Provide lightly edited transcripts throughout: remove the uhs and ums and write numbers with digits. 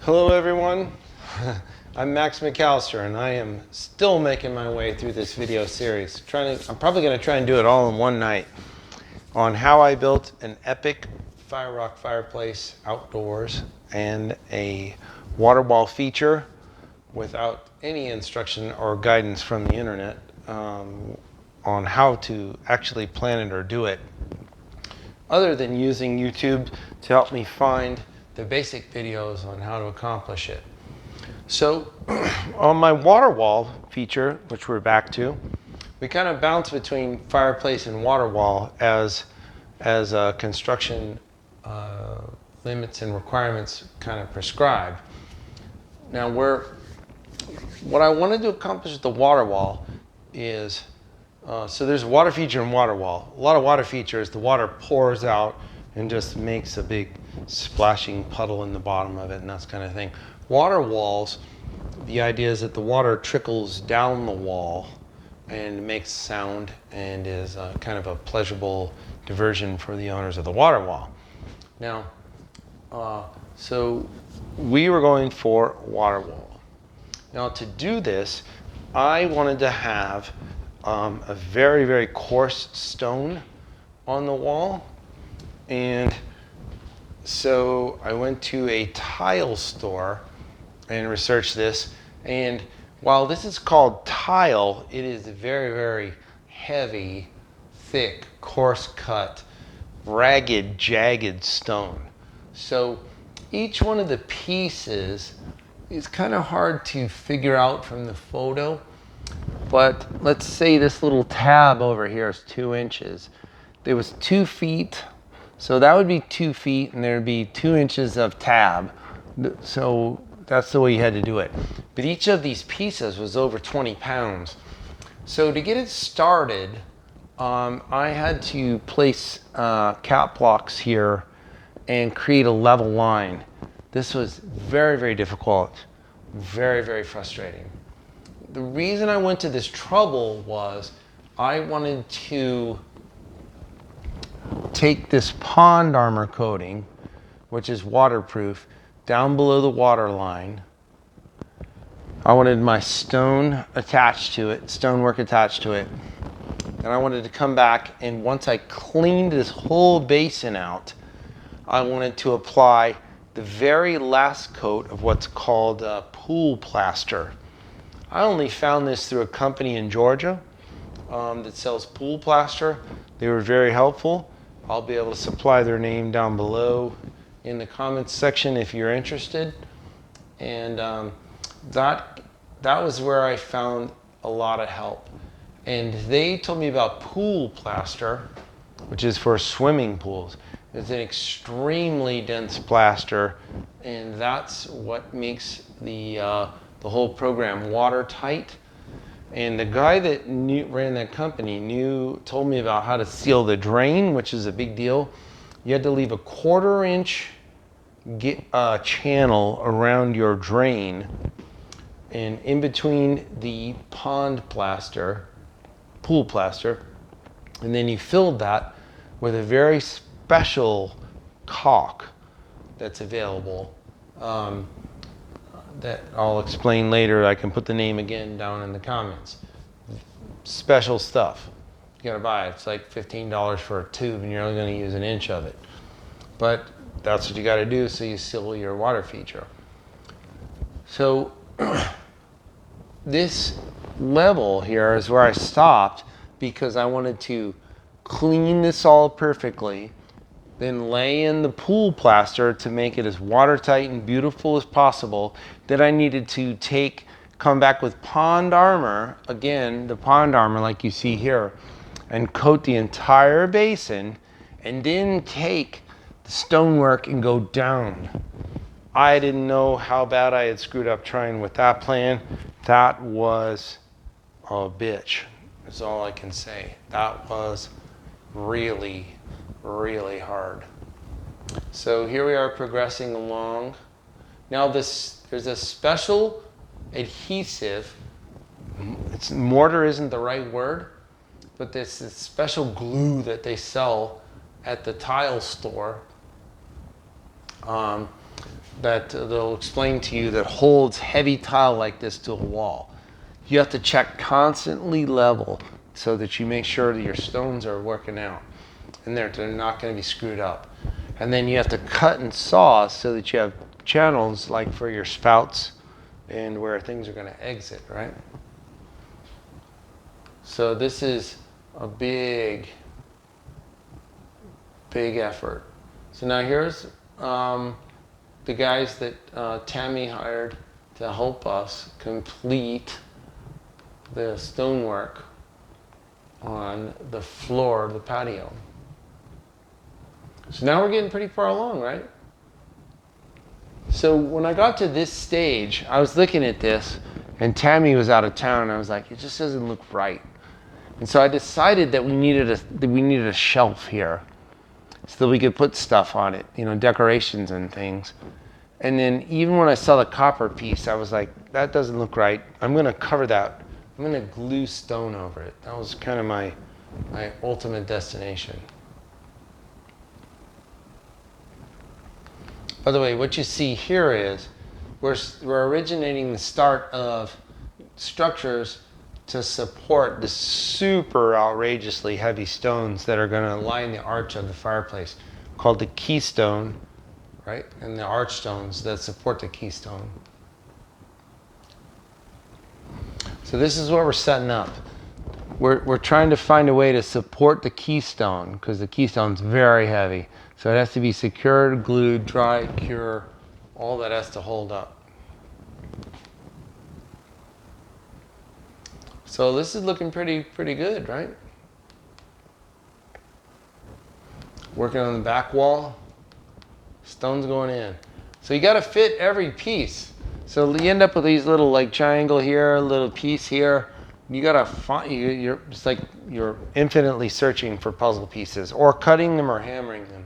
Hello everyone, I'm Max McAllister and I am still making my way through this video series. I'm probably going to try and do it all in one night on how I built an epic FireRock fireplace outdoors and a Waterwall feature without any instruction or guidance from the internet on how to actually plan it or do it, other than using YouTube to help me find the basic videos on how to accomplish it. So on my Waterwall feature, which we're back to, we kind of bounce between Fireplace and Waterwall as construction limits and requirements kind of prescribe. Now what I wanted to accomplish with the Waterwall is, so there's a water feature and Waterwall. A lot of water features, the water pours out and just makes a big splashing puddle in the bottom of it and that kind of thing. Water walls, the idea is that the water trickles down the wall and makes sound and is kind of a pleasurable diversion for the owners of the water wall. Now, so we were going for water wall. Now to do this, I wanted to have a very, very coarse stone on the wall. And so I went to a tile store and researched this. And while this is called tile, it is very, very heavy, thick, coarse cut, ragged, jagged stone. So each one of the pieces is kind of hard to figure out from the photo. But let's say this little tab over here is 2 inches. There was 2 feet. So that would be 2 feet and there'd be 2 inches of tab. So that's the way you had to do it. But each of these pieces was over 20 pounds. So to get it started, I had to place cap blocks here and create a level line. This was very, very difficult, very, very frustrating. The reason I went to this trouble was I wanted to take this pond armor coating, which is waterproof, down below the water line. I wanted my stone attached to it, stonework attached to it. And I wanted to come back, and once I cleaned this whole basin out, I wanted to apply the very last coat of what's called pool plaster. I only found this through a company in Georgia that sells pool plaster. They were very helpful. I'll be able to supply their name down below in the comments section if you're interested. And that was where I found a lot of help. And they told me about pool plaster, which is for swimming pools. It's an extremely dense plaster, and that's what makes the whole program watertight. And the guy that ran that company told me about how to seal the drain, which is a big deal. You had to leave a 1/4 inch channel around your drain, and in between the pond plaster, pool plaster, and then you filled that with a very special caulk that's available. That I'll explain later. I can put the name again down in the comments. Special stuff. You gotta buy it. It's like $15 for a tube and you're only gonna use 1 inch of it. But that's what you gotta do so you seal your water feature. So this level here is where I stopped because I wanted to clean this all perfectly, then lay in the pool plaster to make it as watertight and beautiful as possible. Then I needed to come back with pond armor, again, the pond armor like you see here, and coat the entire basin, and then take the stonework and go down. I didn't know how bad I had screwed up trying with that plan. That was a bitch, is all I can say. That was really, really hard. So here we are progressing along. Now there's a special adhesive. Mortar isn't the right word, but this special glue that they sell at the tile store that they'll explain to you that holds heavy tile like this to a wall. You have to check constantly level so that you make sure that your stones are working out and they're not going to be screwed up. And then you have to cut and saw so that you have channels like for your spouts and where things are going to exit, right? So this is a big effort. So now here's the guys that Tammy hired to help us complete the stonework on the floor of the patio. So now we're getting pretty far along, right? So when I got to this stage, I was looking at this, and Tammy was out of town, and I was like, it just doesn't look right. And so I decided that we needed a shelf here so that we could put stuff on it, you know, decorations and things. And then even when I saw the copper piece, I was like, that doesn't look right. I'm going to cover that. I'm going to glue stone over it. That was kind of my ultimate destination. By the way, what you see here is we're originating the start of structures to support the super outrageously heavy stones that are going to line the arch of the fireplace, called the keystone, right? And the arch stones that support the keystone. So this is what we're setting up. We're trying to find a way to support the keystone because the keystone's very heavy. So it has to be secured, glued, dry, cure, all that has to hold up. So this is looking pretty good, right? Working on the back wall, stones going in. So you got to fit every piece. So you end up with these little like triangle here, a little piece here. You gotta find, it's like you're infinitely searching for puzzle pieces or cutting them or hammering them.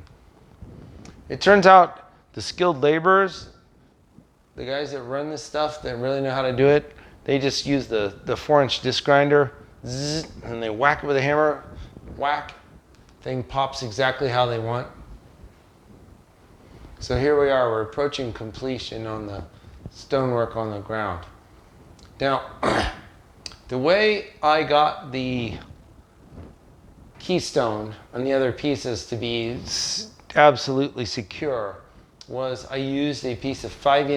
It turns out the skilled laborers, the guys that run this stuff, that really know how to do it, they just use the 4-inch disc grinder, zzz, and they whack it with a hammer, whack, thing pops exactly how they want. So here we are, we're approaching completion on the stonework on the ground. Now, the way I got the keystone and the other pieces to be absolutely secure was I used a piece of 5/8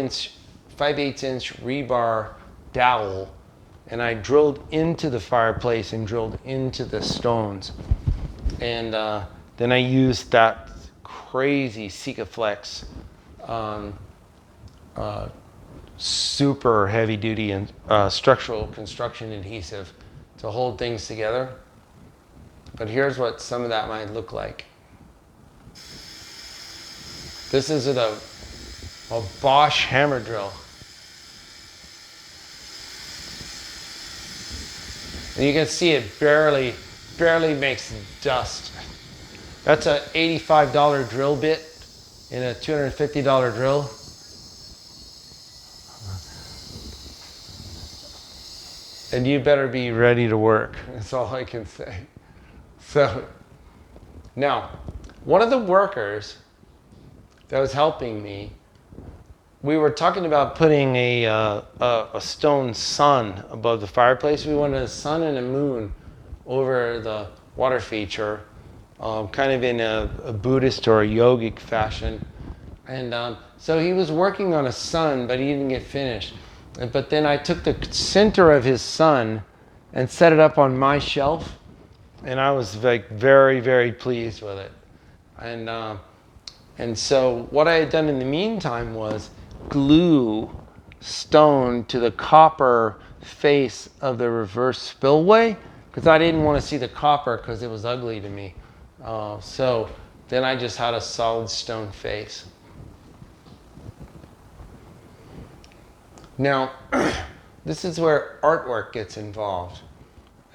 inch rebar dowel, and I drilled into the fireplace and drilled into the stones. And then I used that crazy Sikaflex super heavy duty and structural construction adhesive to hold things together. But here's what some of that might look like. This is a Bosch hammer drill. And you can see it barely makes dust. That's a $85 drill bit in a $250 drill. And you better be ready to work. That's all I can say. So now, one of the workers that was helping me, we were talking about putting a stone sun above the fireplace. We wanted a sun and a moon over the water feature, kind of in a Buddhist or a yogic fashion. And so he was working on a sun, but he didn't get finished. But then I took the center of his sun and set it up on my shelf, and I was like very pleased with it. And so what I had done in the meantime was glue stone to the copper face of the reverse spillway, because I didn't want to see the copper because it was ugly to me. So then I just had a solid stone face. Now, this is where artwork gets involved.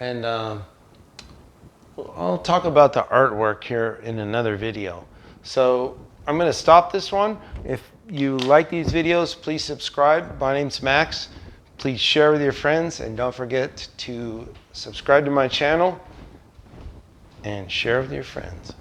And I'll talk about the artwork here in another video. So I'm going to stop this one. If you like these videos, please subscribe. My name's Max. Please share with your friends, and don't forget to subscribe to my channel and share with your friends.